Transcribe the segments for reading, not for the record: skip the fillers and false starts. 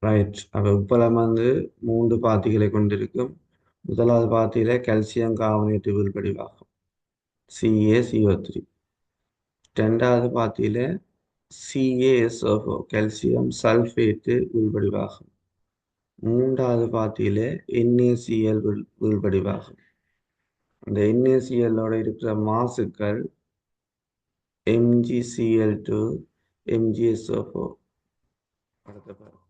Right. அப்ப உப்பளம் வந்து 3 பாத்திகளை கொண்டிருக்கும். முதலாவது பாத்தியில கால்சியம் கார்பனேட் உள்படிவாகும் CaCO3. இரண்டாவது பாத்தியில CaSO4 கால்சியம் சல்பேட்டு உள்படிவாகும். மூன்றாவது பாத்தியில NaCl உள்படிவாகும். அந்த NaCl ஓட இருக்கிற மாசுக்கள் MgCl2 MgSO4. அடுத்த பாருங்க.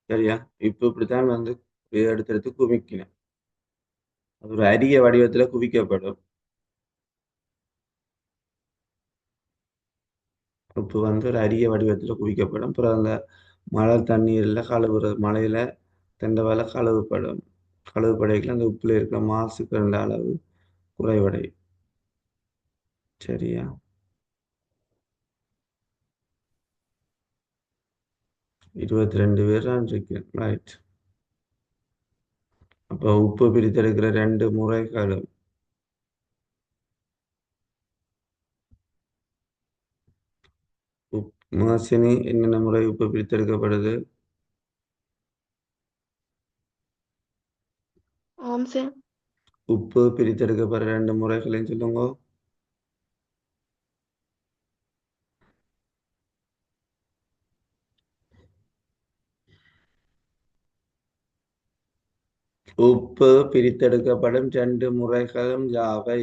சரியா? இப்ப இப்படித்தான் வந்து எடுத்து குவிக்கணும். அது ஒரு அரிய வடிவத்துல குவிக்கப்படும். உப்பு வந்து ஒரு அரிய வடிவத்துல குவிக்கப்படும். அப்புறம் அந்த மழை தண்ணீர்ல கழுவுற மழையில தண்டவாள கழுவுப்படும். கழுவுப்படைக்குள்ள அந்த உப்புல இருக்கிற மாசுக்கள் அளவு குறைவடையும். சரியா? 22 பேர் தான் இருக்கு. ரைட். அப்போ உப்பு பிரித்தெடுக்கிற 2 முறைகளும் மாசினி என்னென்ன முறை உப்பு பிரித்தெடுக்கப்படுது? ஆம் சார். உப்பு பிரித்தெடுக்கப்படுற 2 முறைகளையும் சொல்லுங்க. உப்பு பிரித்தெடுக்கப்படும் 2 முறைகளும் யாவை?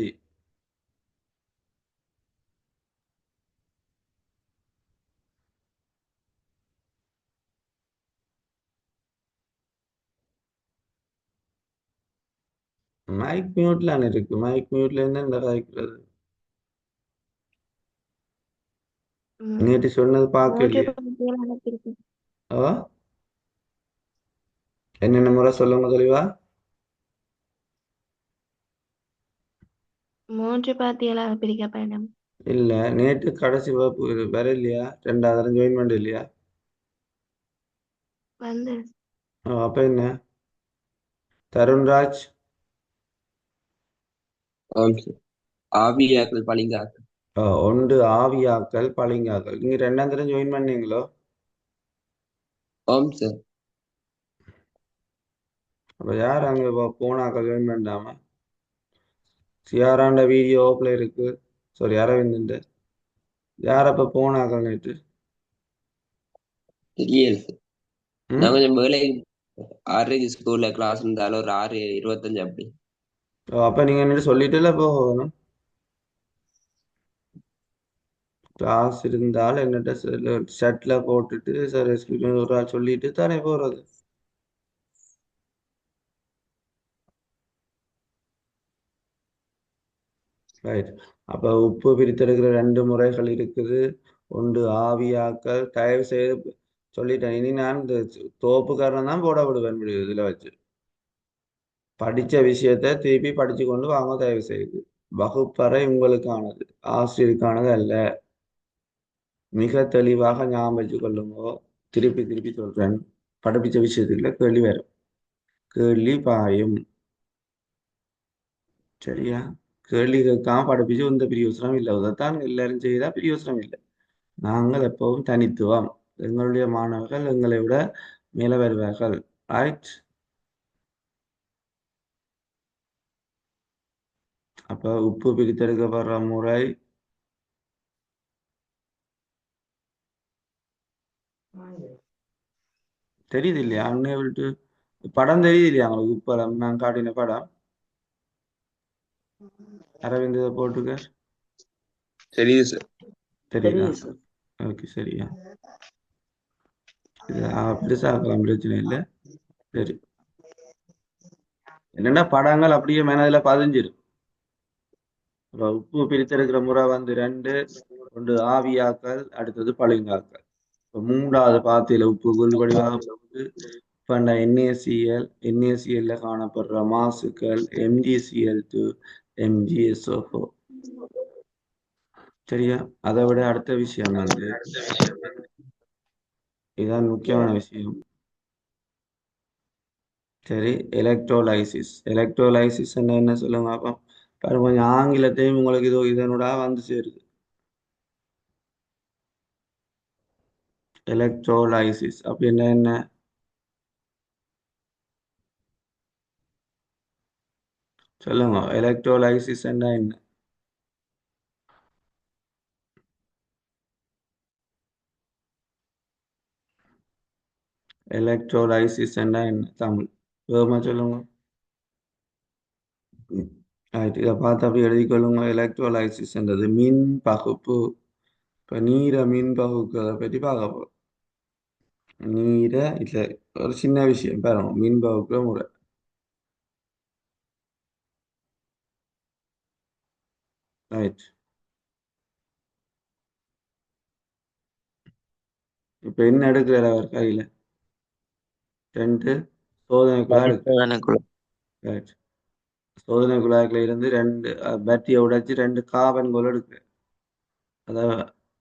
மைக் மியூட்ல இருக்கு. மைக் மியூட்ல இருந்து இந்த கதைக்கிறது. ம், நேற்று சொன்னது மூன்று பார்க்கலையே. பாத்திகளாக பிரிக்க ஓ, என்னென்ன முறை சொல்லுங்க தெளிவா. மூன்று பாத்திகளாக பிரிக்கப்படும். இல்ல, நேற்று கடைசி வகுப்பு இது வர இல்லையா? 2வது தரம் ஜாயின் பண்ண இல்லையா? வந்து ஓ, அப்ப என்ன? தருண்ராஜ். ஆம் சார். ஆவியாக்கல் பளிங்காக்கல். ஒன்று ஆவியாக்கல் பளிங்காக்கல். நீங்க 2வது தரம் ஜாயின் பண்ணீங்களோ? ஆம் சார். அப்ப யார் அங்க போனாக்கள் ஜாயின் பண்ணாம? சியாராண்ட வீடியோ ஓப்ல இருக்கு. சாரி, அரவிந்த். யார் அப்ப போனாக்கள் நேற்று? தெரியல சார். நான் ம். கொஞ்சம் வேலை 6:30 ஸ்கூல்ல கிளாஸ் இருந்தாலும் ஒரு 6:25 அப்படி. ஓ, அப்ப நீங்க என்ன சொல்லிட்டுல போகணும். கிளாஸ் இருந்தால் என்னட்ட ஷர்ட்ல போட்டுட்டு சார் எக்ஸ்கியூஸ் ஒரு ஆள் சொல்லிட்டு தானே போறது. ரைட். அப்ப உப்பு பிரித்தெடுக்கிற 2 முறைகள் இருக்குது. ஒன்று ஆவியாக்கல். தயவு செய்து சொல்லிட்டேன். இனி நான் இந்த தோப்புக்காரன் தான் போட விடுவேன் இதுல வச்சு. படிச்ச விஷயத்த திருப்பி படிச்சு கொண்டு வாங்க தயவு செய்து. வகுப்பறை உங்களுக்கானது, ஆசிரியருக்கானது அல்ல. மிக தெளிவாக ஞாபகம் வச்சு கொள்ளுங்க. திருப்பி திருப்பி சொல்றேன். படிப்பிச்ச விஷயத்துக்குள்ள கேள்வி வரும். கேள்வி பாயும். சரியா? கேள்வி கேட்காம படிப்பிச்சு எந்த பிரயோசனம் இல்லை. அதைத்தான் எல்லாரும் செய்தா பிரயோசனம் இல்லை. நாங்கள் எப்பவும் தனித்துவம். எங்களுடைய மாணவர்கள் எங்களை விட மேல வருவார்கள். ரைட். அப்ப உப்பு பிரித்தெடுக்கப்படுற முறை தெரியுது இல்லையா? unable to படம் தெரியுது இல்லையா உங்களுக்கு? உப்பளம் நான் காட்டின படம். அரவிந்த் இதை போட்டுக்க. தெரியுது சார். தெரியுதா? ஓகே, சரியா. இது பெருசா ஆக்கலாம், பிரச்சனை இல்லை. சரி. என்னன்னா படங்கள் அப்படியே மனதில பதிஞ்சிரும். அப்ப உப்பு பிரித்தெடுக்கிற முறை வந்து 2. ஒன்று ஆவியாக்கல், அடுத்தது பளிங்காக்கல். இப்ப 3வது பாத்தியில உப்பு உள்வடிவாக போகுது. இப்ப இந்த NaCl காணப்படுற மாசுக்கள் MgCl2 MgSO4. சரியா? அதை விட அடுத்த விஷயம் வந்து இதுதான் முக்கியமான விஷயம். சரி, எலக்ட்ரோலைசிஸ். எலக்ட்ரோலைசிஸ் என்ன சொல்லுங்க அப்போ? பாருங்க, கொஞ்சம் ஆங்கிலத்தையும் உங்களுக்கு இதோ இதனோட வந்து சேருது. எலக்ட்ரோலைசிஸ் அப்படின்னா என்ன? சொல்லுங்க, எலக்ட்ரோலைசிஸ் என்ன? எலக்ட்ரோலைசிஸ் என்ன தமிழ்? வேகமா சொல்லுங்க. ரைட், இதை பார்த்து அப்படி எழுதிக்கொள்ளுங்க. எலக்ட்ரோலைசிஸ்ன்றது மின் பகுப்பு. இப்போ நீரை மின் பகுக்கிறத பற்றி பார்க்க போகிறோம். நீரை இல்லை, ஒரு சின்ன விஷயம் பாருங்க, மின் பகுக்கிற முறை. ரைட், இப்போ என்ன எடுக்கிறார் அவர் கையில்? ரெண்டு சோதனை குழாய் இருக்கு. பரிசோதனைக்குழு. ரைட், சோதனை குழாய்க்குள்ள இருந்து ரெண்டு பேட்டரியை உடைச்சு ரெண்டு கார்பன் கோல் எடுக்கு, அதை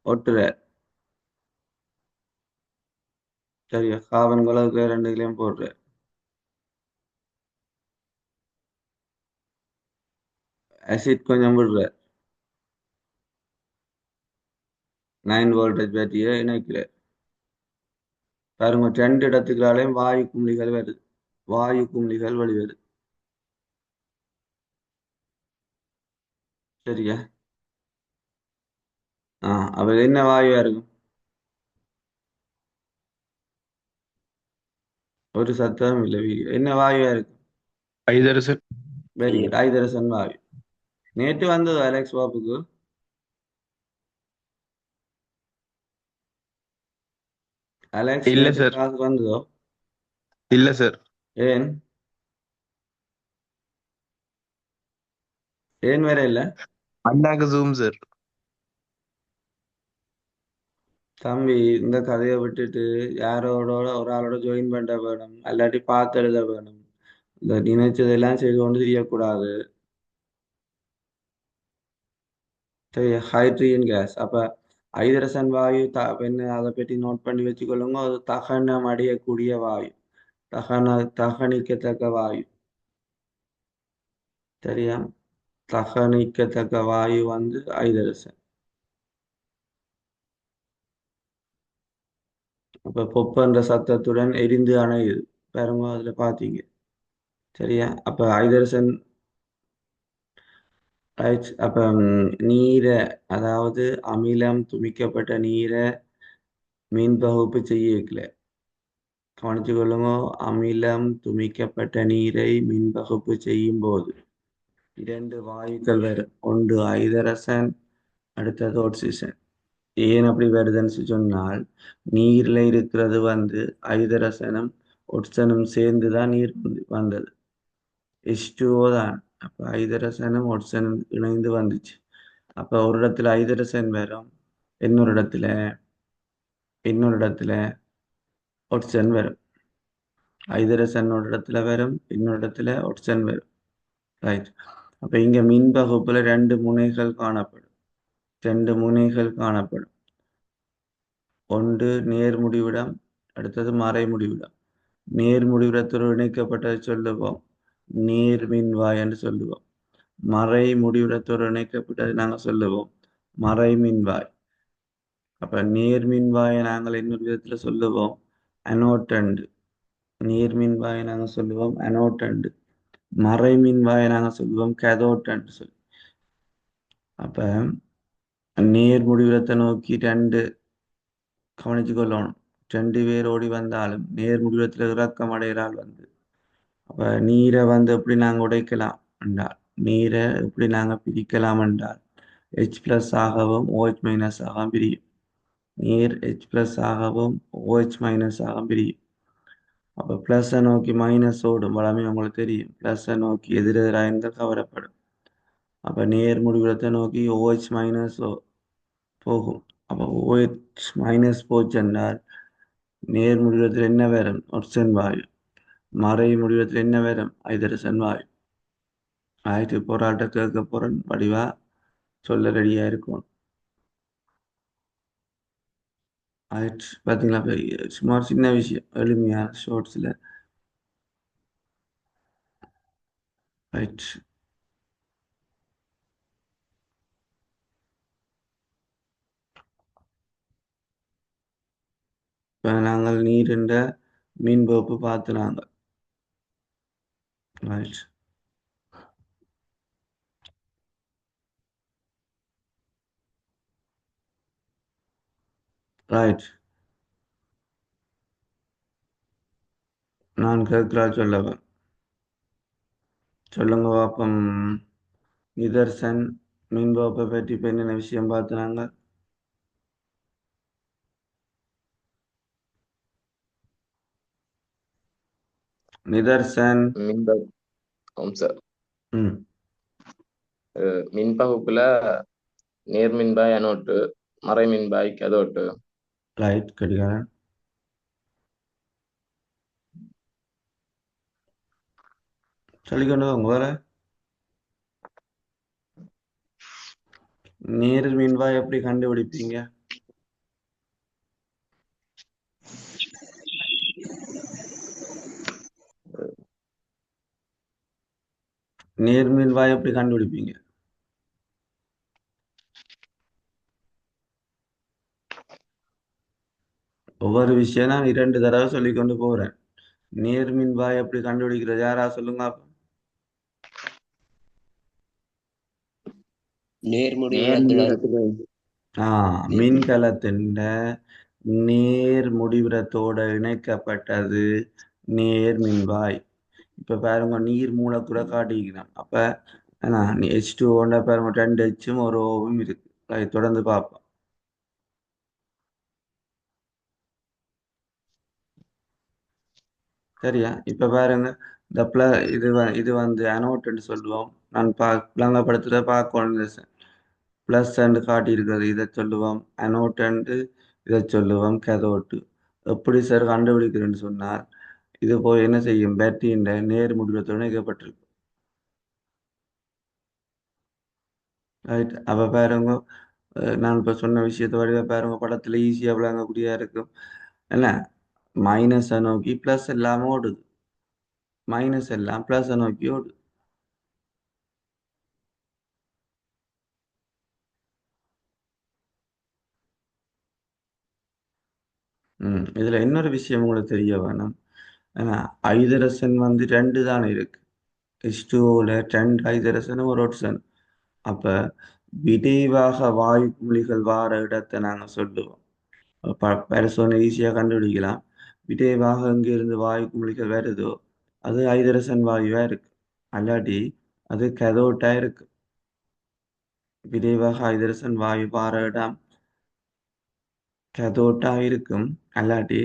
ஒட்டுற. சரியா, கார்பன் கோல் அதுக்குள்ள ரெண்டு இதுலையும் போடுற. ஆசிட் கொஞ்சம் விடுற. 9 வோல்டேஜ் பேட்டரியை இணைக்கிற. பாருங்க, ரெண்டு இடத்துக்குள்ளாலையும் வாயு குமிழிகள் வருது, வாயு குமிழிகள் வெளிவருது. சரியா? அப்ப இது என்ன வாயுவா இருக்கும்? ஒரு சத்தம் இல்லை வீடியோ. என்ன வாயுவா இருக்கும்? ஐதரசன். வெரி குட், ஐதரசன் வாயு. நேற்று வந்தது அலெக்ஸ் பாப்புக்கு? அலெக்ஸ் இல்ல நேற்று சார், கிளாஸுக்கு வந்ததோ? இல்ல சார். ஏன்? ஏன் வேற இல்ல? அண்ணாக்கு ஜூம் சார். தம்பி, இந்த கதையை விட்டுட்டு யாரோட ஒரு ஆளோட ஜாயின் பண்ண வேணும், அல்லாட்டி பார்த்து எழுத வேணும். இந்த நினைச்சதெல்லாம் செய்து கொண்டு தெரியக்கூடாது. சரி, ஹைட்ரஜன் கேஸ். அப்ப ஐதரசன் வாயு என்ன, அதை பற்றி நோட் பண்ணி வச்சுக்கொள்ளுங்க. அது தகனம் அடையக்கூடிய வாயு, தகனிக்கத்தக்க வாயு. சரியா? தகனிக்கத்தக்க வாயு வந்து ஐதரசன். அப்ப பொப்பன்ற சத்தத்துடன் எரிந்து அணையுது. பாருங்க, அதுல பாத்தீங்க. சரியா? அப்ப ஐதரசன். ரைட். அப்ப நீரை, அதாவது அமிலம் துமிக்கப்பட்ட நீரை மின் பகுப்பு செய்ய வைக்கல. கவனிச்சு கொள்ளுங்க, அமிலம் துமிக்கப்பட்ட நீரை மின் பகுப்பு செய்யும் போது இரண்டு வாயுக்கள் வரும். ஒன்று ஐதரசன், அடுத்தது ஆக்சிஜன். ஏன் அப்படி வருதுன்னு சொன்னால், நீர்ல இருக்கிறது வந்து ஐதரசனும் ஒட்சனும் சேர்ந்துதான் நீர் வந்தது. H2O தான். அப்ப ஐதரசனும் ஒட்சனும் இணைந்து வந்துச்சு. அப்ப ஒரு இடத்துல ஐதரசன் வரும், இன்னொரு இடத்துல இன்னொரு இடத்துல ஒட்சன் வரும். ஐதரசன் ஒரு இடத்துல வரும், இன்னொரு இடத்துல ஒட்சன் வரும். ரைட். அப்ப இங்க மின் பகுப்புல ரெண்டு முனைகள் காணப்படும். ரெண்டு முனைகள் காணப்படும். ஒன்று நேர் முடிவிடம், அடுத்தது மறை முடிவிடம். நேர் முடிவிடத்தோடு இணைக்கப்பட்டதை சொல்லுவோம் நேர் மின்வாய் என்று சொல்லுவோம். மறை முடிவிடத்தோடு இணைக்கப்பட்டதை நாங்கள் சொல்லுவோம் மறை மின்வாய். அப்ப நேர் மின்வாயை நாங்கள் இன்னொரு விதத்துல சொல்லுவோம் அனோட்டண்டு. நேர் மின்வாயை நாங்கள் சொல்லுவோம் அனோட்டண்டு. மறை மின்வாயை நாங்கள் சொல்லுவோம் கேதோட்டண்டு சொல்லி. அப்ப நேர் முடிவிடத்தை நோக்கி ரெண்டு, கவனிச்சு கொள்ளணும், ரெண்டு பேர் ஓடி வந்தாலும் நேர் முடிவிடத்துல இறக்கம் அடைகிறாள் வந்து. அப்ப நீரை வந்து எப்படி நாங்கள் உடைக்கலாம் என்றால், நீரை எப்படி நாங்கள் பிரிக்கலாம் என்றால், H+ ஆகவும் OH- ஆகவும் பிரியும். நீர் H+ ஆகவும் OH- ஆகவும் பிரியும். அப்ப பிளஸை நோக்கி மைனஸ் ஓடும், வளமே உங்களுக்கு தெரியும். பிளஸை நோக்கி எதிரெதிராக கவரப்படும். அப்ப நேர் முடிவிடத்தை நோக்கி OH- போகும். அப்ப OH- போச்சு என்றால் நேர் முடிவிடத்தில் என்ன வரும்? ஒட்சன் வாயு. மறை முடிவிடத்தில் என்ன வரும்? ஐதரசன் வாயு. ஆயிரத்தி போராட்ட கேட்க போறேன், வடிவா சொல்ல ரெடியா இருக்கும். ஆயிடுச்சு பாத்தீங்களா? சுமார் சின்ன விஷயம், எளிமையான ஷார்ட்ஸ்ல. ரைட். இப்போ நாங்கள் நீரின்ற மீன்பகுப்பு பார்த்து நாங்கள் ரைட். ரைட். நான் கேட்கிறா சொல்லவன் சொல்லுங்க பாப்பம். நிதர்சன் மீன்பகுப்பை பற்றி இப்போ என்னென்ன விஷயம் பார்த்துனாங்க? நிதர்சன். ஆம் சார். ம் மின்பகுப்புல நேர்மின்பாய் அனோட்டு, மறைமின்பாய் கதோட்டு. ரைட். கடிகாரன். சொல்லிக்கொண்டு வாங்க வேற. நேர் மின்வாய் எப்படி கண்டுபிடிப்பீங்க? நேர் மின்வாய் எப்படி கண்டுபிடிப்பீங்க? ஒவ்வொரு விஷயம் நான் 2 தடவை சொல்லிக்கொண்டு போறேன். நேர் மின்வாய் எப்படி கண்டுபிடிக்கிறது? யாரா சொல்லுங்க. மின்கலத்தின் நேர் முடிவிடத்தோட இணைக்கப்பட்டது நேர் மின்வாய். இப்ப பாருங்க, நீர் மூலக்கூட காட்டிக்கணும். அப்ப H2O பாருங்க, 2 Hம் ஒரு Oவும் இருக்கு. தொடர்ந்து பார்ப்போம். சரியா? இப்ப பாருங்க, இந்த இது வந்து அனோட்னு சொல்லுவோம். நான் விளங்கப்படுத்துற பார்க்கணும். பிளஸ் காட்டி இருக்கிறது இதை சொல்லுவோம் அனோட், இதை சொல்லுவோம் கதோட்டு. எப்படி சார் கண்டுபிடிக்கிறேன்னு சொன்னால், இது போய் என்ன செய்யும்? பேட்டரியின் நேர் முடிவத்தோடு இணைக்கப்பட்டிருக்கு. ரைட். அப்ப பாருங்க, நான் இப்ப சொன்ன விஷயத்தை வடிவ பாருங்க, படத்துல ஈஸியா விளங்கக்கூடியா இருக்கும். என்ன, மைனஸ் நோக்கி பிளஸ் எல்லாம் ஓடுது, மைனஸ் எல்லாம் பிளஸ் நோக்கி ஓடுது. இதுல இன்னொரு விஷயம் உங்களுக்கு தெரிய வேணும். ஏன்னா ஐதரசன் வந்து 2 தான் இருக்கு. H2Oல 2 ஐதரசனும் ஒரு ஒட்சன். அப்ப விரைவாக வாயு குமிழிகள் வார இடத்தை நாங்க சொல்லுவோம். பெருசோனை ஈஸியா கண்டுபிடிக்கலாம். விரைவாக இங்கிருந்து வாயு குமிழிகள் வருதோ அது ஐதரசன் வாயுவா இருக்கு, அல்லாட்டி அது கதோட்டா இருக்கு. விரைவாக ஐதரசன் வாயு வார இடம் கதோட்டா இருக்கும், அல்லாட்டி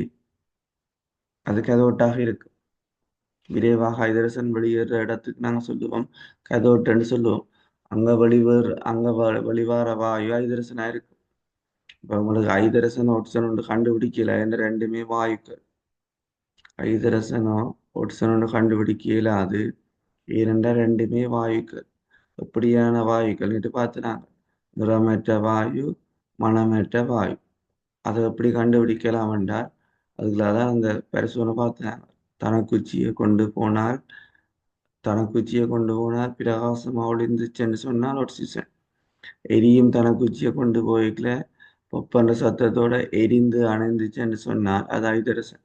அது கதோட்டாக இருக்கு. விரைவாக ஐதரசன் வெளியேற இடத்துக்கு நாங்க சொல்லுவோம் கதோட்டன்னு சொல்லுவோம். அங்க வெளிவார வாயு ஐதரசனா இருக்கு. இப்ப உங்களுக்கு ஐதரசன் ஒட்சன் ஒன்று கண்டுபிடிக்கல, இந்த ரெண்டுமே வாயுக்கள். ஐதரசனோ ஒட்சன் கண்டுபிடிக்கல, அது இரண்டா ரெண்டுமே வாயுக்கள். எப்படியான வாயுக்கள் என்று பார்த்துனாங்க. நிறமற்ற வாயு, மனமற்ற வாயு. அதை எப்படி கண்டுபிடிக்கலாம் என்றால், அதுக்குள்ளதான் அந்த பரிசோனை பார்த்தாங்க. தனக்குச்சியை கொண்டு போனால் பிரகாசமா ஒளிந்துச்சுன்னு சொன்னால் ஆக்சிஜன். எரியும் தனக்குச்சியை கொண்டு போய்க்கல பொப்பன்ற சத்தத்தோட எரிந்து அணைந்துச்சுன்னு சொன்னால் அது ஐதரசன்.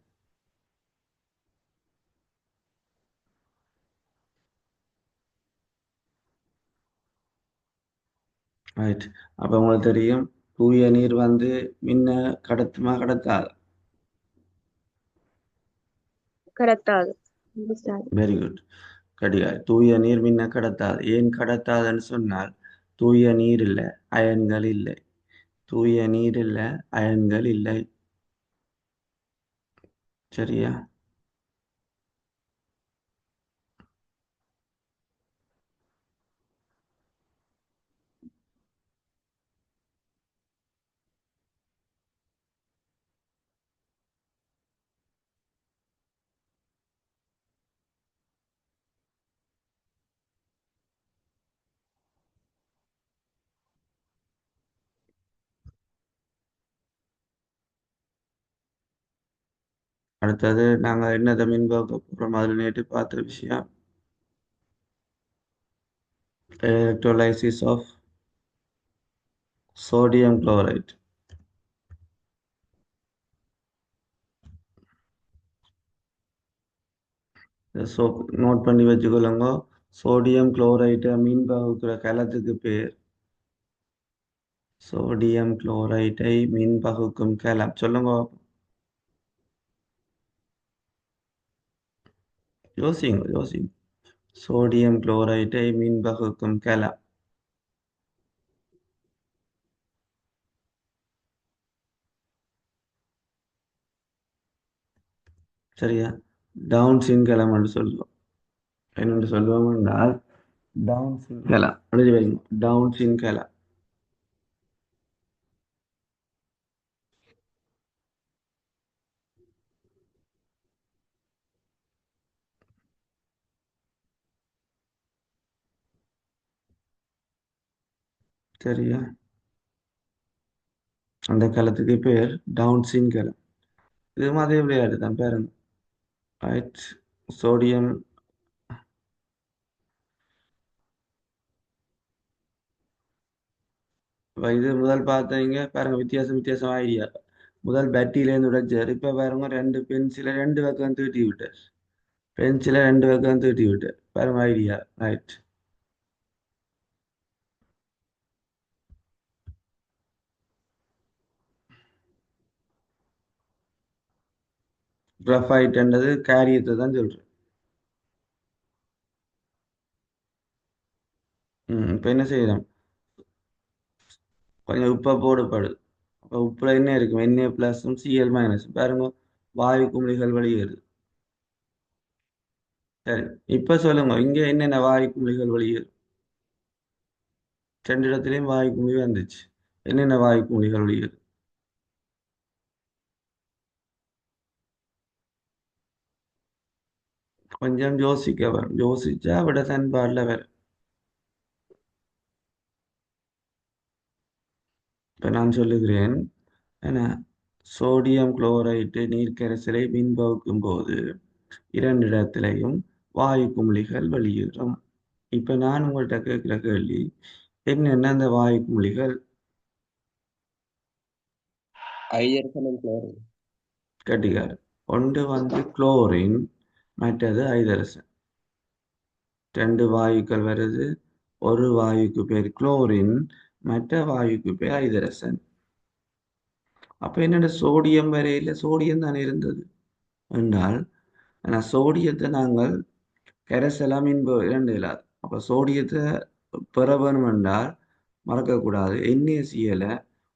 ரைட். அப்ப உங்களுக்கு தெரியும், தூய நீர் வந்து மின்ன கடத்துமா கடத்தாது? கடத்தாது. Very good. கிடையாது. தூய நீர் மின்ன கடத்தாது. ஏன் கடத்தாதுன்னு சொன்னால், தூய நீர் இல்லை, அயன்கள் இல்லை. தூய நீர் இல்லை, அயன்கள் இல்லை. சரியா? அடுத்தது நாங்க என்னதை மின்பாக்க போறோம், அதில் நேற்று பார்த்த விஷயம் electrolysis of sodium chloride. So note பண்ணி வச்சுக்கொள்ளுங்க. சோடியம் குளோரைட்டை மீன் பகுக்கிற கலத்துக்கு பேர் சோடியம் குளோரைட்டை மின் பகுக்கும் கலம். சொல்லுங்க. யோசிங்க யோசிங்க. சோடியம் குளோரைட்டை மின் பகுக்கும் கலம். சரியா? டவுன் சின்கலம் என்று சொல்லுவோம். என்னென்று சொல்லுவோம் என்றால் டவுன் சின்கலம். எழுதி வைங்க. டவுன் சின்கலம். சரியா? அந்த கலத்துக்கு பேர் டவுன் சின்கலம். இது மாதிரி விளையாட்டு தான் பாருங்க. ரைட். சோடியம் இது முதல் பார்த்தீங்க பாருங்க, வித்தியாசம் ஐடியா. முதல் பேட்டரியிலேருந்து உடைச்சார். இப்ப பாருங்க ரெண்டு பென்சில ரெண்டு பக்கம் தீட்டி விட்டார். பென்சில ரெண்டு பக்கம் தீட்டி விட்டார். பாருங்க ஐடியா. ரைட். கிராஃபைட்ன்றது காரியத்தை தான் சொல்றேன். இப்ப என்ன செய்யறோம்? கொஞ்சம் உப்பை போடப்படுது. அப்ப உப்புல என்ன இருக்கும்? Na பிளஸும் Cl மைனஸும். பாருங்க வாயு குமிழிகள் வெளியேறுது. சரி, இப்ப சொல்லுங்க இங்க என்னென்ன வாயு குமிழிகள் வெளியேறும்? ரெண்டு இடத்துலயும் வாயு குமிழி வந்துச்சு. என்னென்ன வாயு குமிழிகள் வெளியேறும்? கொஞ்சம் யோசிக்க வரும். யோசிச்சா விட சன்பாடுல வரும். இப்ப நான் சொல்லுகிறேன். ஏன்னா சோடியம் குளோரைட்டு நீர்க்கரைசலை மின்பகுக்கும் போது இரண்டு இடத்திலையும் வாயு குமிழிகள் வெளியேறும். இப்ப நான் உங்கள்கிட்ட கேட்கிற கேள்வி என்னென்ன அந்த வாயு குமிழிகள்? Hydrogen chlorine. கட்டிக்காரு. ஒன்று குளோரின், மற்றது ஐதரசன். ரெண்டு வாயுக்கள் வருது. ஒரு வாயுக்கு பேர் குளோரின், மற்ற வாயுக்கு பேர் ஐதரசன். அப்ப என்னோட சோடியம் வரையில சோடியம் தானே இருந்தது என்றால், ஆனா சோடியத்தை நாங்கள் கரைசலாம் இரண்டு இல்லாது. அப்ப சோடியத்தை பெற வேணும் என்றால் மறக்கக்கூடாது NaCl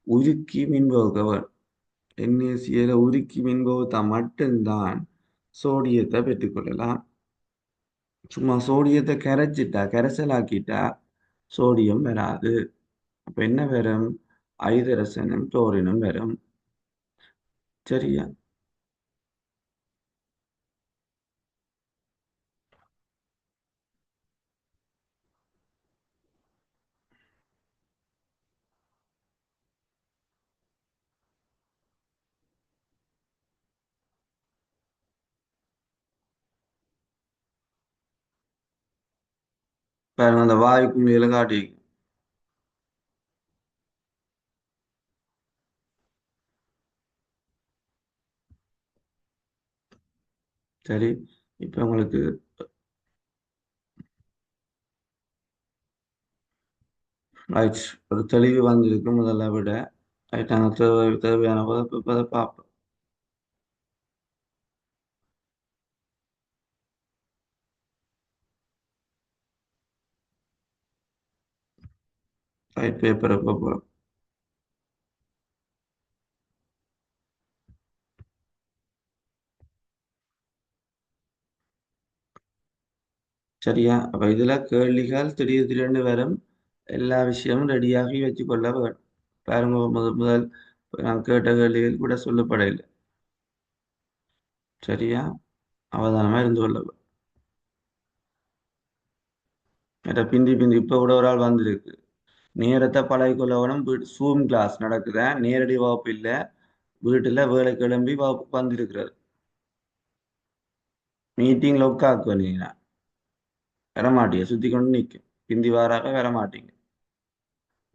உருக்கி மின்பகுக்க வேணும். NaCl உருக்கி மின்பகுத்தா மட்டும்தான் சோடியத்தை பெற்றுக்கொள்ளலாம். சும்மா சோடியத்தை கரைச்சிட்டா கரைசலாக்கிட்டா சோடியம் வராது. அப்ப என்ன வரும்? ஐதரசனும் குளோரினும் வரும். சரியா? பாருங்க அந்த வாயு குமிழிகளை காட்டி. சரி, இப்ப உங்களுக்கு ரைட் ஒரு தெளிவு வந்திருக்கு முதல்ல விட. ரைட், நாங்கள் தேவையான போதை பார்ப்போம். ரைட், பேப்பரை போகிறோம். சரியா? அப்ப இதுல கேள்விகள் திடீர்னு வரும். எல்லா விஷயமும் ரெடியாகி வச்சுக்கொள்ள வேண்டும். பாருங்க முதல் நான் கேட்ட கேள்விகள் கூட சொல்லப்படவில்லை. சரியா? அவதானமா இருந்து கொள்ள வேண்டும். பிந்தி இப்ப கூட ஒரு ஆள் வந்திருக்கு. நேரத்தை பழகிக்கொள்ளவனும் சூம் கிளாஸ் நடக்குத, நேரடி வகுப்பு இல்ல, வீட்டுல வேலை கிளம்பி வகுப்புக்கு வந்திருக்கிறாரு. மீட்டிங் லொக் ஆக்குவேன் நீங்க வரமாட்டீங்க, சுத்தி கொண்டு நிற்கும். பிந்தி வாராக வரமாட்டீங்க.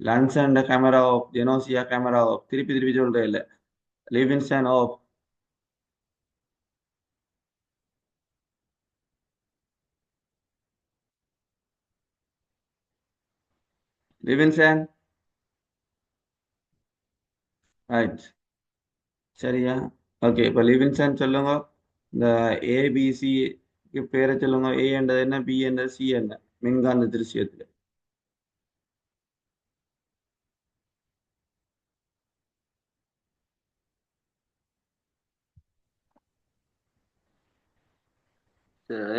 லன்ச் அண்ட் கேமரா ஆஃப், ஜெனோசியா கேமரா ஆஃப். திருப்பி திருப்பி சொல்றேன் இல்ல. Livingston off. லிவின்சன் ரைட் சரியா ஓகே இப்போ லிவின்சன் சொல்லுங்க இந்த ஏபிசிக்கு பேரை சொல்லுங்க ஏ என்றது என்ன பி என்றது சி என்ன மின்காந்த திருஷ்யத்துல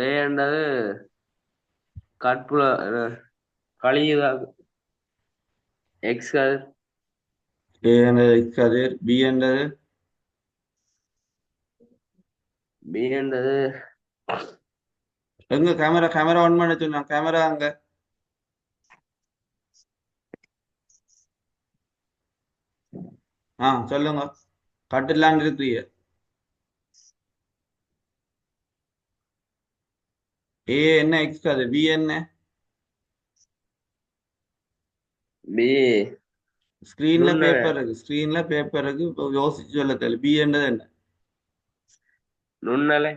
ஏண்டது கற்புல கழியுதா எக்ஸ் கதிர் ஏ என்றது X கதிர் பி என்றது பி என்றது எங்க கேமரா கேமரா ஆன் பண்ண சொன்னா கேமரா அங்க சொல்லுங்க கட்டிலான் இருக்கிறீங்க ஏ என்ன எக்ஸ் கதிர் பி என்ன பி ஸ்கிரீன்ல நுண்ணலை பேப்பர் இருக்கு இப்போ யோசிச்சு சொல்ல தெரியல பி என்றது என்ன நுண்ணலை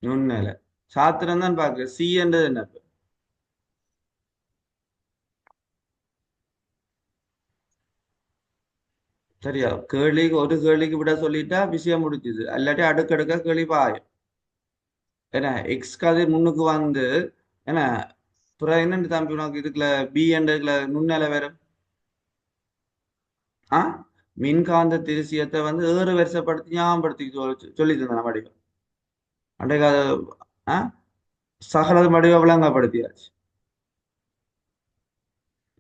நுண்ணலை சாத்திரம் தான் பாக்குறேன் சி என்றது என்ன இப்ப? சரியா கேள்விக்கு ஒரு கேள்விக்கு விட சொல்லிட்டா விஷயம் முடிச்சுது இல்லாட்டி அடுக்கடுக்க கேள்வி பாயும் ஏன்னா எக்ஸ் கதிர் முன்னுக்கு வந்து ஏன்னா அப்புறம் என்னன்னு தம்பி உனக்கு இதுக்குள்ள பி என்றதுல நுண்ணலை வேற ஆ மின்காந்த திருசியத்தை வந்து ஏறு வரிசைப்படுத்தி ஞாபகப்படுத்தி சொல்லி தந்தேன் வடிவம் அன்றைக்கு அது ஆ சகலது வடிவ விளங்கப்படுத்தியாச்சு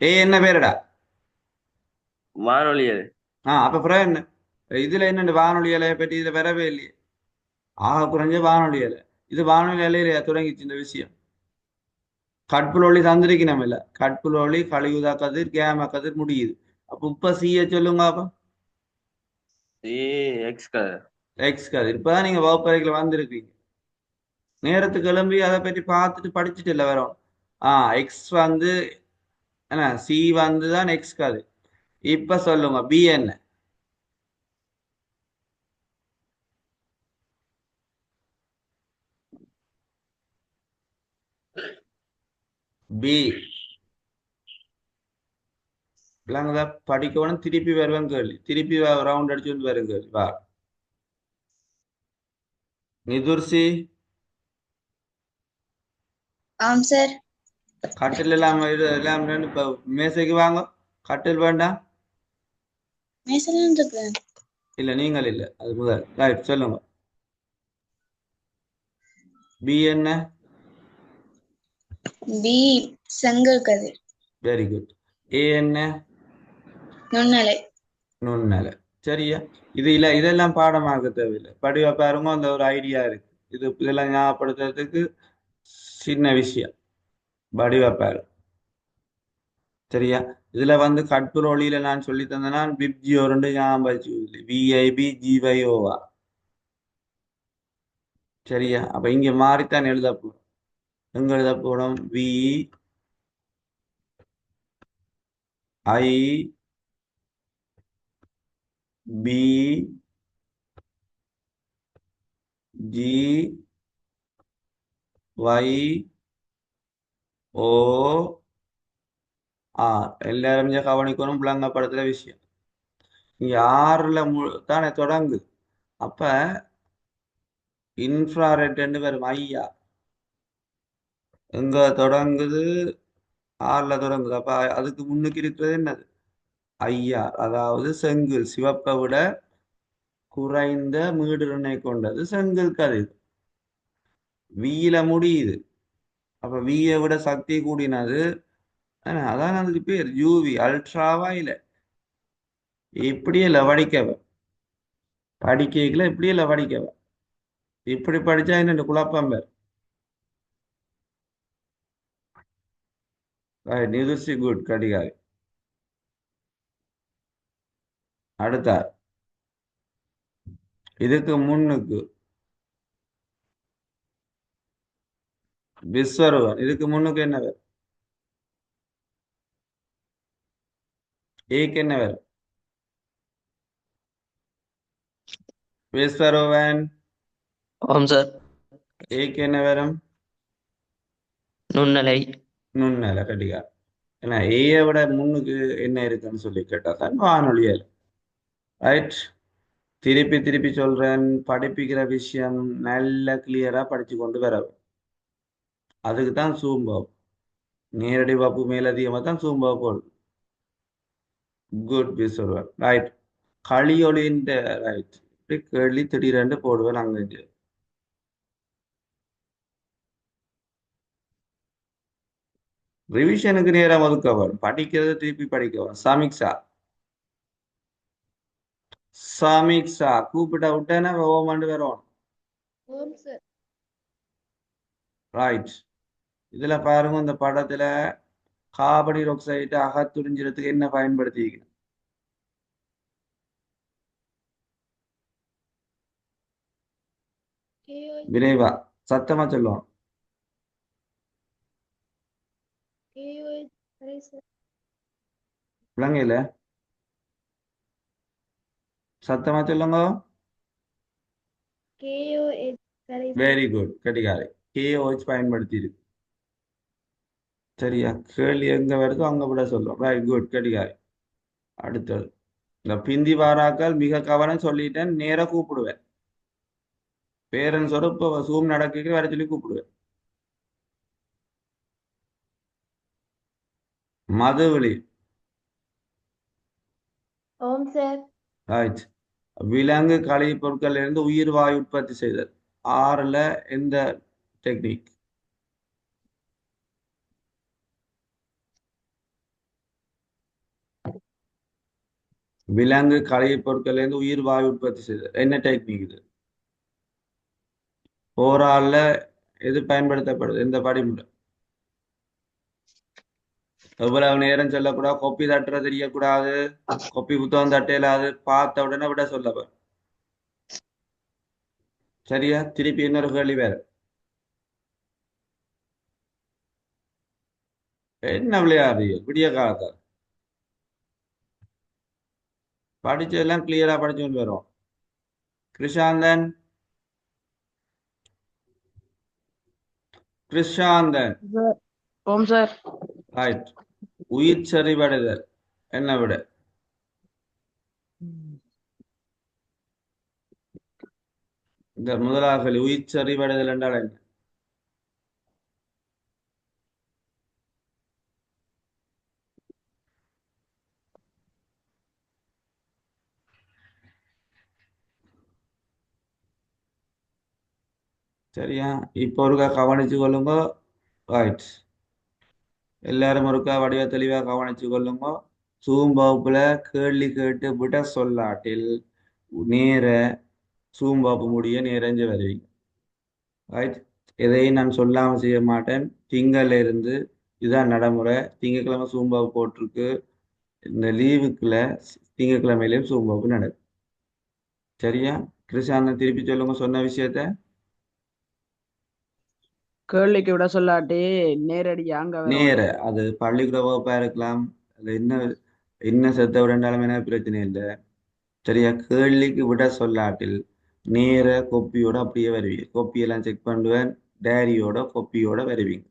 ஏ என்ன பேருடா வானொலி அது அப்ப அப்புறம் என்ன இதுல என்ன வானொலி இலையை பற்றி இதுல வரவே இல்லையே ஆக குறைஞ்ச வானொலி இலை இது வானொலி இலையில தொடங்கிச்சு இந்த விஷயம் கட்புலொளி தந்திருக்கணும் இல்ல கட்புலொளி கழிவுதா கதிர் கேம கதிர் முடியுது அப்ப இப்ப சீய சொல்லுங்க அப்ப சி எக்ஸ் கதிர் எக்ஸ் கதிர் இப்பதான் நீங்க வகுப்பறைக்குள்ள வந்திருக்கீங்க நேரத்துக்கு கிளம்பி அதை பற்றி பார்த்துட்டு படிச்சுட்டு இல்லை வரோம் எக்ஸ் வந்து என்ன சி வந்து தான் எக்ஸ் கதிர் இப்ப சொல்லுங்க பி என்ன பி விளங்குதா படிக்கணும் திருப்பி வருவேன் கேள்வி திருப்பி ரவுண்ட் அடிச்சு வந்து வரும் கேள்வி வா நிதுர்சி ஆம் சார். கட்டில் எல்லாம் எல்லாம் இப்ப மேசைக்கு வாங்க கட்டில் வேண்டாம் மேசையில இருக்கிறேன். இல்ல நீங்கள் இல்ல அது முதல் ரைட் சொல்லுங்க பி என்ன பி செங்கல் கதிர். வெரி குட் ஏ என்ன நுண்ணலை. நுண்ணலை சரியா இது இல்ல இதெல்லாம் பாடமாக்க தேவையில்லை படிவ பாருங்க அந்த ஒரு ஐடியா இருக்கு இதெல்லாம் ஞாபகப்படுத்துறதுக்கு சின்ன விஷயம் படிவ பாரு சரியா இதுல வந்து கட்புரொளியில நான் சொல்லி தந்தேன்னா பிப்ஜியோ ரெண்டு ஞாபகம் வச்சு விஐபி ஜிவைஓவா சரியா அப்ப இங்க மாறித்தான் எழுத போறோம் எங்க எழுத போறோம் வி ஐ பி ஜி வை ஓ எல்லாரும் கவனிக்கணும் விளங்கப்படுத்துற விஷயம் இங்க ஆறுல தானே தொடங்குது அப்ப இன்ஃப்ராரெட் வரும் ஐயா எங்க தொடங்குது ஆறுல தொடங்குது அப்ப அதுக்கு முன்னுக்கு இருக்கிறது என்னது ஐயா அதாவது செங்கல் சிவப்பை விட குறைந்த மீடுருணை கொண்டது செங்கல் கதிர் வீல முடியுது அப்ப வீயை விட சக்தி கூடினது அதான் அதுக்கு பேர் யூவி அல்ட்ராவா இல்ல இப்படியே இல்ல வடிக்கவ படிக்கல இப்படியே இல்ல வடிக்கவ இப்படி படிச்சா என்ன குழப்பம் பேர் நிதுசி குட் கடிகாரி அடுத்த இதுக்கு முன்னுக்கு விஸ்வரூபம் இதுக்கு முன்னுக்கு என்ன வேறு ஏக்கு என்ன வேறு விஸ்வரூபன் ஆம் சார். ஏக்கு என்ன வரும் நுண்ணலை. நுண்ணலை கடிகார் ஏன்னா ஏயை விட முன்னுக்கு என்ன இருக்குன்னு சொல்லி கேட்டா தான் வானொலியல். ரைட். திருப்பி திருப்பி சொல்றேன், படிப்பிக்கிற விஷயம் நல்ல கிளியரா படிச்சு கொண்டு வர. அதுக்கு தான் சூம்பம். நேரடி வகுப்பு மேலதிகமாக தான் சூம்பம் போடும். குட் சொல்லுவேன். ரைட். களியொலியின் ரைட். இப்படி கேள்வி திடீரென்று போடுவேன் அங்க இங்க. ரிவிஷனுக்கு நேரம் ஒதுக்க வரும், படிக்கிறது திருப்பி படிக்க வரும். சமீக்ஷா சமீக்ஷா கூப்பிட்ட விட்டேன்னா ஓமண்டு வரும். ஓம் சார். ரைட். இதுல பாருங்க, இந்த படத்துல கார்பன் ஆக்சைடு அகத்துறிஞ்சிறதுக்கு என்ன பயன்படுத்திக்கணும்? KOH விரைவா சத்தமா சொல்லுவோம். KOH சரி சார். விளங்கல, சத்தமா சொல்லுங்க. KOH சரி சார். வெரி குட், கடிகாரை. KOH பயன்படுத்தி இருக்கு. சரியா? கேள்வி எங்க வருதோ அங்க விட சொல்லுவோம். ரைட், குட், கடிகாரை. அடுத்தது, இந்த பிந்தி வாராக்கள் மிக கவனம் சொல்லிட்டேன், நேரா கூப்பிடுவேன். பேரண்ட்ஸோட இப்போ சூம் நடக்க வர சொல்லி கூப்பிடுவேன். மதுவிலி. ஓம் சார். ரைட். விலங்கு கழிவுப் பொருட்கள் இருந்து உயிர் வாயு உற்பத்தி செய்தல். ஆறுல எந்த டெக்னிக்? விலங்கு கழிவுப் பொருட்கள் இருந்து உயிர் வாயு உற்பத்தி செய்தல் என்ன டெக்னிக் இது? ஓரால்ல எது பயன்படுத்தப்படுது, எந்த படிமுறை? எவ்வளவு நேரம் சொல்லக்கூடாது, கொப்பி தட்டுற தெரியக்கூடாது, கொப்பி புத்தகம் தட்டையிலாது, பார்த்த உடனே விட சொல்லப்ப. சரியா? திருப்பி இன்னொரு கேள்வி வேற. என்ன விளையாடு விடிய காலத்தால் படிச்சதெல்லாம் கிளியரா படிச்சு கொண்டு வரும். கிருஷாந்தன், கிருஷாந்தன். ஓம் சார். ரைட். உயிர் செறிவடைதல் என்ன விட? இந்த முதலாக உயிர் செறிவடைதல் என்றால் என்ன? சரியா? இப்போ ஒருக்கா கவனிச்சு கொள்ளுங்க. ரைட். எல்லாரும் ஒருக்கா வடிவ தெளிவா கவனிச்சு கொள்ளுங்க. சூம் வகுப்புல கேள்வி கேட்டு விட சொல்லாட்டில் நேர சூம் வகுப்பு முடிய நேரஞ்சு வருவீங்க. ரைட். எதையும் நான் சொல்லாம செய்ய மாட்டேன். திங்கள்ல இருந்து இதுதான் நடைமுறை. திங்கக்கிழமை சூம் வகுப்பு போட்டிருக்கு. இந்த லீவுக்குள்ள திங்கக்கிழமையிலேயும் சூம் வகுப்பு நடக்கும். சரியா? கிருஷாந்தன் திருப்பி சொல்லுங்க சொன்ன விஷயத்த. கேள்விக்கு விட சொல்லாட்டி நேரடியா அங்க நேர வரும். அது பள்ளிக்கூட வகுப்பா இருக்கலாம். அது என்ன என்ன செத்த விடண்டாலும் என்ன பிரச்சனை இல்லை. சரியா? கேள்விக்கு விட சொல்லாட்டில் நேர கொப்பியோட அப்படியே வருவீங்க. கொப்பியெல்லாம் செக் பண்ணுவேன், டைரியோட கொப்பியோட வருவீங்க.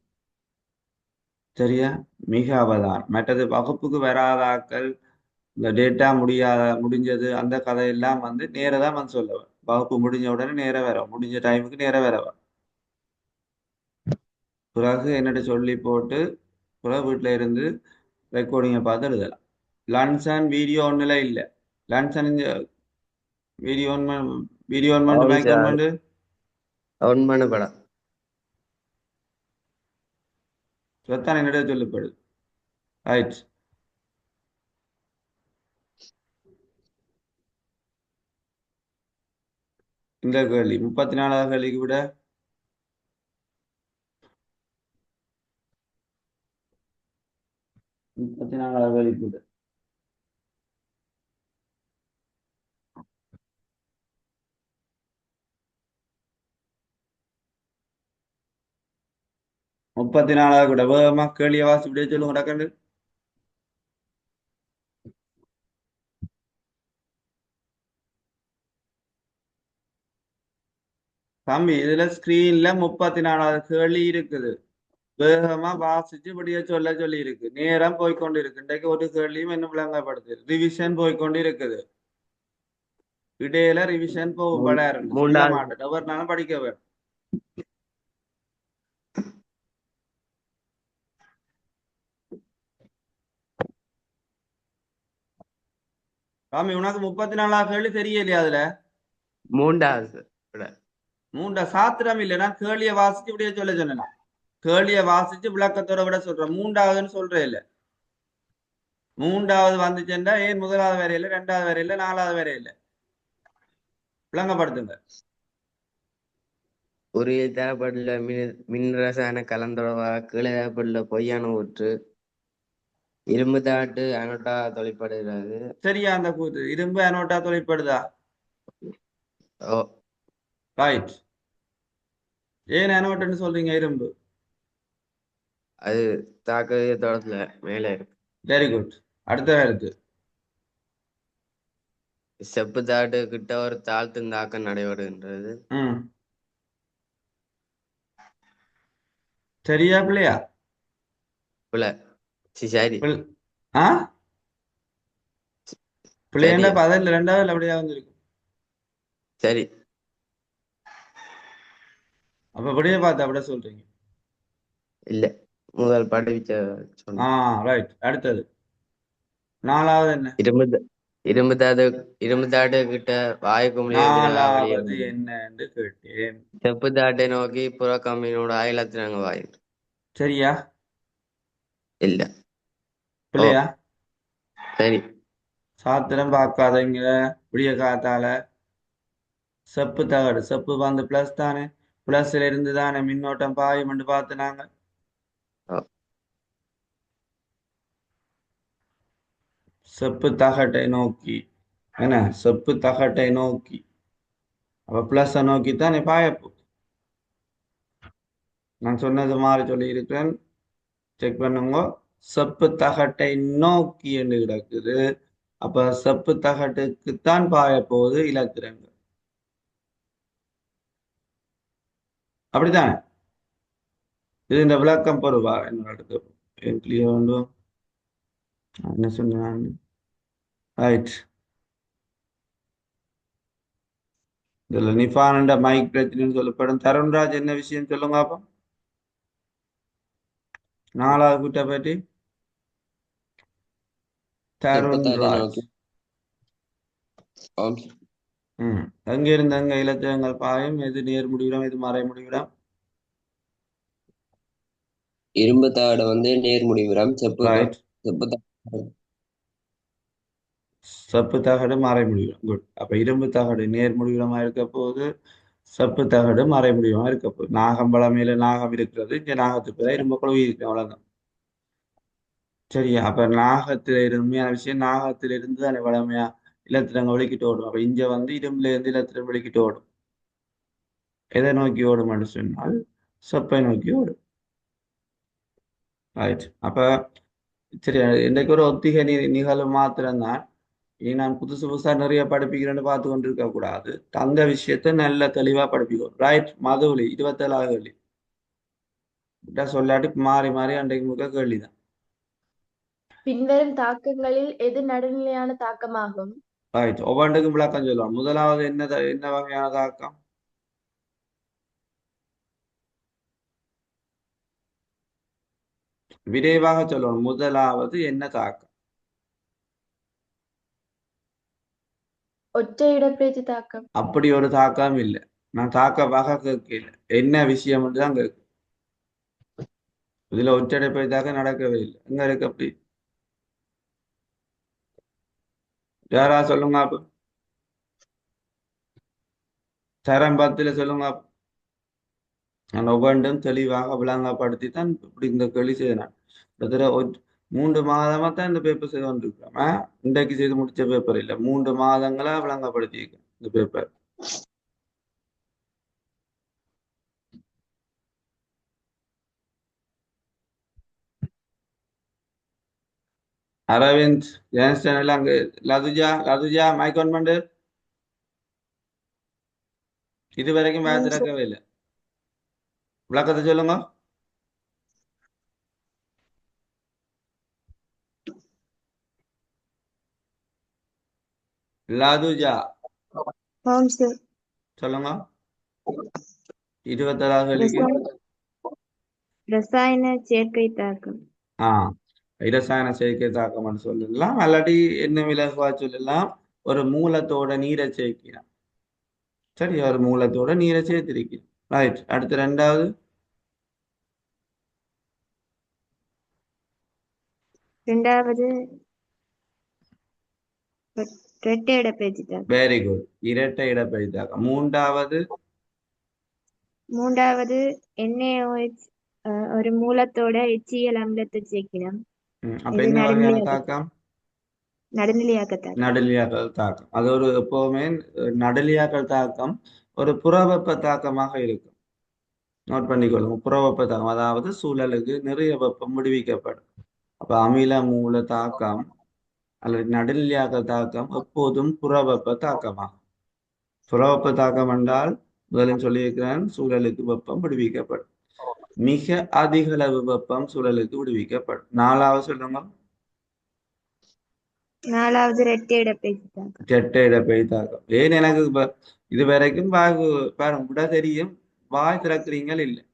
சரியா? மிக அவதானம். மற்றது வகுப்புக்கு வராதாக்கள் இந்த டேட்டா முடிஞ்சது அந்த கதையெல்லாம் வந்து நேர தான் வந்து சொல்லுவேன். வகுப்பு முடிஞ்ச உடனே நேர வரும், முடிஞ்ச டைமுக்கு நேர வரவன். பிறகு என்னட்ட சொல்லி போட்டு பிறகு வீட்டில் இருந்து ரெக்கார்டிங்கை பார்த்து எழுதலாம். லன்ச் அண்ட் வீடியோ ஒன்றுல இல்லை. Lunch and video one video one பண்ணு, ஆம் மைக் ஒன் சார். பண்ணு. ஒன் பண்ணு படம். சொத்தான் என்னிட சொல்லப்படுது. ரைட். இந்த கேள்வி 34வது கேள்விக்கு விட 34வது கேள்விக்கு விட 34வது விட வேகமா கேள்வியை வாசி விட சொல்லுங்க டக்கண்டு. தம்பி இதுல ஸ்கிரீன்ல 34வது கேள்வி இருக்குது. வேகமா வாசிச்சு இப்படியே சொல்ல சொல்லி இருக்கு. நேரம் போய்க்கொண்டு இருக்கு. இன்றைக்கு ஒரு கேள்வியும் இன்னும் விளங்கப்படுது. ரிவிஷன் போய்க்கொண்டு இருக்குது. இடையில ரிவிஷன் போகும் படம் சொல்ல மூன்றாவது மாட்டேன். ஒவ்வொரு நாளும் படிக்க வேணும். சாமி உனக்கு 34 கேள்வி தெரியலையா அதுல? மூன்றாவது விட. மூண்டா சாத்திரம் இல்லை. நான் கேள்விய வாசிச்சு இப்படியே சொல்ல சொன்னேன். கேள்விய வாசிச்சு விளக்கத்தோட விட சொல்றேன். மூன்றாவதுன்னு சொல்றேன் இல்ல. மூன்றாவது வந்துச்சுன்னா ஏன் முதலாவது வரையில, ரெண்டாவது வரையில, நாலாவது வரையில விளங்கப்படுத்துங்க. ஒரு தேவைப்படல மின் ரசாயன கலந்துறவாக கீழே தேவைப்படல பொய்யான ஊற்று இரும்பு தாட்டு அனோட்டா தொழிற்படுகிறது. சரியா அந்த கூத்து இரும்பு அனோட்டா தொழிற்படுதா? ஓ ரைட். ஏன் அனோட்டன்னு சொல்றீங்க இரும்பு? அது தாக்கரிய தோட்டத்துல மேலே இருக்கு. Very good. அடுத்த கருத்து. செப்பு தாட்டு கிட்ட ஒரு தாழ்த்தும் தாக்கம் நடைபெறுகின்றது. சரியா பிள்ளையா? சரி ஆ பிள்ளையா பதில் ரெண்டாவது அப்படியா வந்துருக்கு. சரி அப்ப அப்படியே பார்த்து அப்படியே சொல்றீங்க. இல்ல முதல் படிச்ச ரைட். அடுத்தது நாலாவது என்ன? இரும்பு தாட்டு கிட்ட வாய்க்கு நாலாவது என்னன்னு கேட்டேன். செப்பு தாட்டை நோக்கி புறக்கம்பினோட ஆயிலத்தினாங்க வாய். சரியா இல்ல பிள்ளையா? சரி சாத்திரம் பார்க்காதீங்க. விடிய காத்தால செப்பு தகடு செப்பு வந்து பிளஸ் தானே, பிளஸ்ல இருந்து தானே மின்னோட்டம் பாயும் என்று பார்த்து நாங்க செப்பு தகட்டை நோக்கி என்ன, செப்பு தகட்டை நோக்கி அப்ப பிளஸ் நோக்கி தானே பாயப்போ. நான் சொன்னது மாதிரி சொல்லி இருக்கிறேன், செக் பண்ணுங்க. செப்பு தகட்டை நோக்கி என்று கிடக்குது. அப்ப செப்பு தகட்டுக்குத்தான் பாய போகுது இலத்திரங்க. அப்படித்தானே? இது இந்த விளக்கம் பொருவா என்னோட என்ன சொன்னான்? ரைட். இதுல நிஃபான் மைக் பிரச்சனைன்னு சொல்லப்படும். தருண்ராஜ் என்ன விஷயம் சொல்லுங்க அப்ப. நாலாவது கூட்ட பற்றி தருண்ராஜ். எங்க இருந்து எங்க இலத்திரங்கள் பாயும்? எது நேர் முடிவிடம், எது மறை முடிவிடம்? இரும்பு தாடு வந்து நேர் முடிவிடம். செப்பு தகடு மறை முடிவிடம். குட். அப்ப இரும்பு தகடு நேர் முடிவிடமா இருக்க போது, செப்பு தகடு மறை முடிவிடமா இருக்க போகுது. நாகம்பழம் மேல நாகம் இருக்கிறது. இங்க நாகத்துக்கு இரும்பு குழுவி இருக்கு. அவ்வளவுதான். சரியா? அப்ப நாகத்துல உண்மையான விஷயம், நாகத்துல இருந்து தானே வளமையா இலத்திரங்க வெளிக்கிட்டு ஓடும். அப்ப இங்க வந்து இரும்புல இருந்து இலத்திரம் வெளிக்கிட்டு ஓடும். எதை நோக்கி ஓடும் என்று சொன்னால் செப்பை நோக்கி ஓடும். ரைட். அப்ப சரி, இன்றைக்கு ஒரு ஒத்திகை நிகழ்வு மாத்திரம்தான். இனி நான் புதுசு புதுசா நிறைய படிப்பிக்கிறேன்னு பார்த்து கொண்டு இருக்க கூடாது. தந்த விஷயத்த நல்ல தெளிவா படிப்பிக்கணும். ரைட். மதுவலி 27வது கேள்வி சொல்லாட்டி மாறி மாறி அன்றைக்கு முக்க கேள்விதான். பின்வரும் தாக்கங்களில் எது நடுநிலையான தாக்கமாகும்? ரைட். ஒவ்வொன்றுக்கும் விளக்கம் சொல்லுவான். முதலாவது என்ன வகையான தாக்கம்? விரைவாக சொல்லணும். முதலாவது என்ன தாக்கம்? ஒற்றை இடப்பெயர்ச்சி தாக்கம். அப்படி ஒரு தாக்கம் இல்லை. நான் தாக்க வகை கேட்கல, என்ன விஷயம் தான் கேட்க. இதுல ஒற்றை இடப்பெயர்ச்சி தாக்கம் நடக்கவே இல்லை. எங்க இருக்கு அப்படி? யாரா சொல்லுங்க அப்ப. தரம் 10ல சொல்லுங்க. நான் ஒவ்வொன்றும் தெளிவாக விளங்கப்படுத்தி தான் இப்படி இந்த கேள்வி செய்தேன். கிட்டத்தட்ட 3 மாதமா தான் இந்த பேப்பர் செய்து கொண்டிருக்கிறேன். இன்றைக்கு செய்து முடிச்ச பேப்பர் இல்லை, 3 மாதங்களா விளங்கப்படுத்தியிருக்கேன் இந்த பேப்பர். அரவிந்த் ஜெயன்ஸ்டன் எல்லாம் அங்க. லதுஜா மைக் ஆன் பண்ணு. இது வரைக்கும் மேட்ச் நடக்கவே இல்லை. விளக்கத்தை சொல்லுங்க. லதுஜா ஆம் சார். சொல்லுங்க. 27வது கேள்விக்கு ரசாயன சேர்க்கை தாக்கம். ஆ இரசாயன சேர்க்கை தாக்கம்னு சொல்லலாம், அல்லாட்டி என்ன விலகுவா சொல்லலாம், ஒரு மூலத்தோட நீரை சேர்க்கிறான். சரி, ஒரு மூலத்தோட நீரை சேர்த்திருக்கிறோம். ரைட். அடுத்து ரெண்டாவது. இரண்டாவது இரட்டை இடப்பெயர்ச்சி தாக்கம். வெரி குட், இரட்டை இடப்பெயர்ச்சி தாக்கம். மூன்றாவது. மூன்றாவது NaOH ஒரு மூலத்தோட HCl அமிலத்தை சேர்க்கிறோம். அப்ப இது என்ன வகையான நடுநிலையாக்க தாக்கம்? நடுநிலையாக்க தாக்கம். நடுநிலையாக்கல் தாக்கம். அது ஒரு எப்பவுமே நடுநிலையாக்கல் தாக்கம் ஒரு புறவெப்ப தாக்கமாக இருக்கும். நோட் பண்ணிக்கொள்ளுங்க, புறவெப்ப தாக்கம், அதாவது சூழலுக்கு நிறைய வெப்பம் விடுவிக்கப்படும். அப்ப அமில மூல தாக்கம் அல்லது நடுநிலையாக்கல் தாக்கம் எப்போதும் புறவெப்ப தாக்கமாகும். புறவெப்ப தாக்கம் என்றால் முதலில் சொல்லியிருக்கிறேன், சூழலுக்கு வெப்பம் விடுவிக்கப்படும். மிக அதிக அளவு வெப்பம் சூழலுக்கு விடுவிக்கப்படும். நாலாவது சொல்லுங்க. நாலாவது இரட்டை இடப்பெயர்ச்சி தாக்கம். இரட்டை இடப்பெயர்ச்சி தாக்கம். ஏன் எனக்கு இது வரைக்கும் பாருங்க விட தெரியும், வாய் திறக்கிறீங்கள் இல்லை.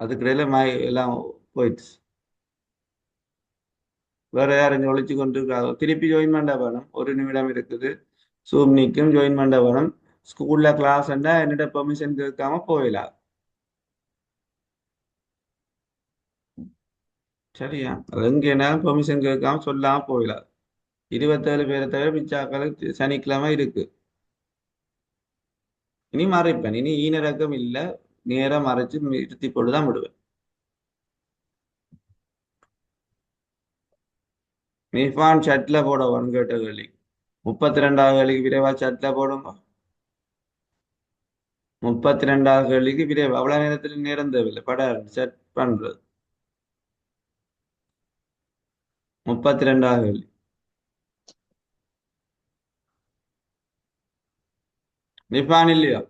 அதுக்கிடையில எல்லாம் போயிடுச்சு. வேற யாரும் ஒழிச்சு கொண்டு இருக்காங்க. திருப்பி ஜாயின் பண்ண வேணும். 1 நிமிடம் இருக்குது. சூம் நிக்கும், ஜாயின் பண்ண வேணும். ஸ்கூல்ல கிளாஸ் என்னோட பெர்மிஷன் கேட்காம போயிடலாம். சரியா? அது எங்கேனாலும் பெர்மிஷன் கேட்காம சொல்லாம போயிடலாம். 27 பேரை தவிர மிச்சாக்களுக்கு சனிக்கிழமை இருக்கு. இனி மறைப்பேன். இனி ஈனிறக்கம் இல்லை, நேரம் மறைச்சு நிறுத்தி போட்டுதான் விடுவேன். மிஃபான் சட்ல போட வரும் கேட்ட கேள்வி. 32வது கேள்விக்கு விரைவா சட்ல போடுங்க. 32வது கேள்விக்கு விரைவா. அவ்வளவு நேரத்துல நேரம் தேவையில்லை, பட செட் பண்றது. 32வது கேள்வி. மிஃபான் இல்லையா?